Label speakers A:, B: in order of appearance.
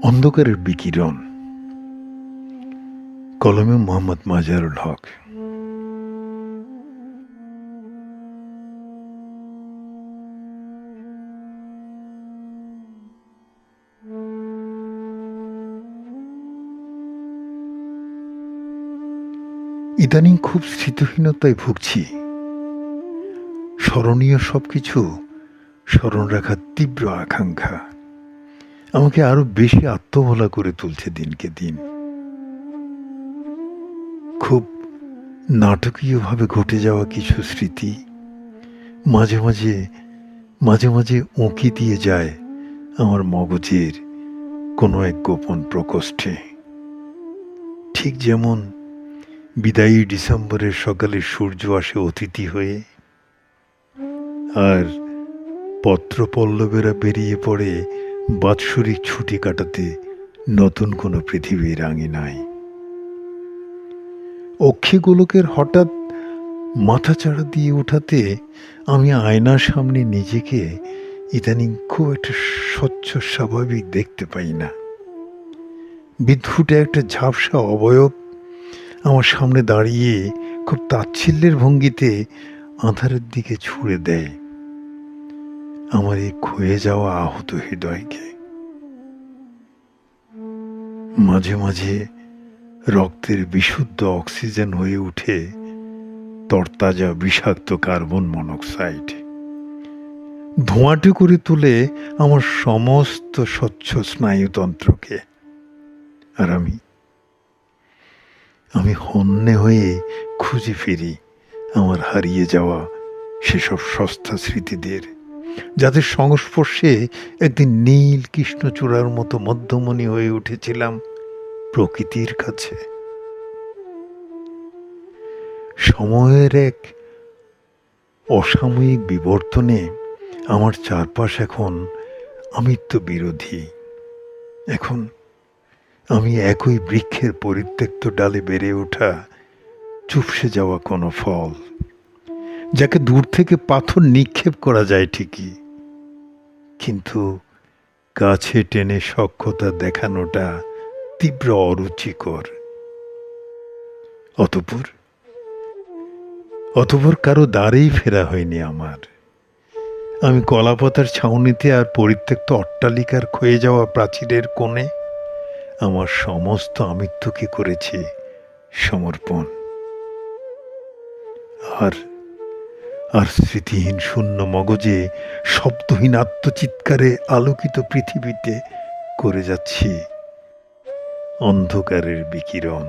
A: অন্ধকারের বিকিরণ, কলমে মোহাম্মদ মাজারুল হক। ইদানিং খুব স্মৃতিহীনতায় ভুগছি। স্মরণীয় সবকিছু স্মরণ রাখার তীব্র আকাঙ্ক্ষা আমাকে আরো বেশি আত্মভোলা করে তুলছে দিনকে দিন। খুব নাটকীয়ভাবে ঘটে যাওয়া কিছু স্মৃতি মাঝে মাঝে মাঝে মাঝে উঁকি দিয়ে যায় আমার মগজের কোনো এক গোপন প্রকোষ্ঠে। ঠিক যেমন বিদায়ী ডিসেম্বরের সকালে সূর্য আসে অতিথি হয়ে, আর পত্রপল্লবেরা বেরিয়ে পড়ে বাৎসরিক ছুটি কাটাতে নতুন কোনো পৃথিবীর আঙিনায়। অক্ষিগোলকের হঠাৎ মাথাচাড়া দিয়ে ওঠাতে আমি আয়নার সামনে নিজেকে ইদানিং খুব একটা স্বচ্ছ স্বাভাবিক দেখতে পাই না। বিদ্যুটে একটা ঝাপসা অবয়ব আমার সামনে দাঁড়িয়ে খুব তাচ্ছিল্যের ভঙ্গিতে আঁধারের দিকে ছুঁড়ে দেয় আমার এই ক্ষয়ে যাওয়া আহত হৃদয়কে। মাঝে মাঝে রক্তের বিশুদ্ধ অক্সিজেন হয়ে উঠে তরতাজা বিষাক্ত কার্বন মনোক্সাইড, ধোঁয়াটে করে তোলে আমার সমস্ত স্বচ্ছ স্নায়ুতন্ত্রকে। আর আমি হন্যে হয়ে খুঁজে ফিরি আমার হারিয়ে যাওয়া সেসব সস্তা স্মৃতিদের, যাদের সংস্পর্শে একদিন নীল কৃষ্ণচূড়ার মতো মধ্যমণি হয়ে উঠেছিলাম প্রকৃতির কাছে। সময়ের এক অসাময়িক বিবর্তনে আমার চারপাশ এখন আমৃত্য বিরোধী। এখন আমি একই বৃক্ষের পরিত্যক্ত ডালে বেড়ে ওঠা চুপসে যাওয়া কোনো ফল, যাকে দূর থেকে পাথর নিক্ষেপ করা যায় ঠিকই, কিন্তু কাছে টেনে সখ্যতা দেখানোটা তীব্র অরুচিকর। অতঃপর কারো দ্বারেই ফেরা হয়নি আমার। আমি কলাপাতার ছাউনিতে আর পরিত্যক্ত অট্টালিকার ক্ষয়ে যাওয়া প্রাচীরের কোণে আমার সমস্ত আমিত্বকে করেছি সমর্পণ। আর স্মৃতিহীন শূন্য মগজে শব্দহীন আত্মচিৎকারে আলোকিত পৃথিবীতে করে যাচ্ছি অন্ধকারের বিকিরণ।